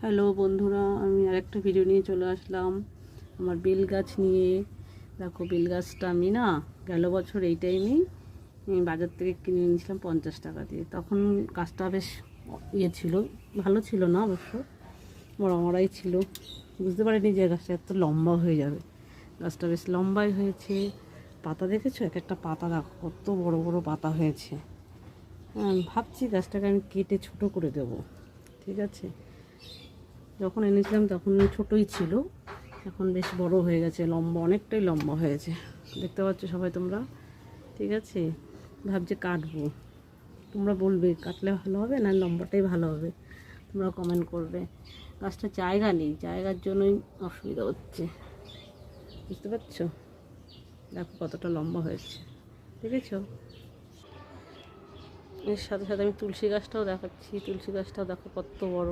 Hello বন্ধুরা, আমি আরেকটা ভিডিও নিয়ে চলে আসলাম আমার বেল গাছ নিয়ে। দেখো, বেল গাছটা আমি না গেল বছর এই টাইমেই বাজার থেকে কিনে নিয়েছিলাম 50 টাকা দিয়ে। তখন গাছটা বেশ ছিল, ভালো ছিল না অবশ্য, মরাই ছিল। বুঝতে পারিনি যে গাছটা এত লম্বা হয়ে যাবে। গাছটা বেশ লম্বাই হয়েছে। পাতা দেখেছো? এক একটা পাতা দেখো কত বড় বড় পাতা হয়েছে। ভাবছি গাছটাকে আমি কেটে ছোট করে দেবো। ঠিক আছে, যখন এনেছিলাম তখন ছোটোই ছিল, এখন বেশ বড় হয়ে গেছে, লম্বা, অনেকটাই লম্বা হয়েছে। দেখতে পাচ্ছ সবাই তোমরা? ঠিক আছে, ভাবছি কাটবো। তোমরা বলবে কাটলে ভালো হবে না লম্বাটাই ভালো হবে, তোমরা কমেন্ট করবে। গাছটা জায়গা নেই, জায়গার জন্যই অসুবিধা হচ্ছে। বুঝতে পারছো? দেখো কতটা লম্বা হয়েছে, দেখেছো? এর সাথে সাথে আমি তুলসী গাছটাও দেখাচ্ছি। তুলসী গাছটাও দেখো কত বড়।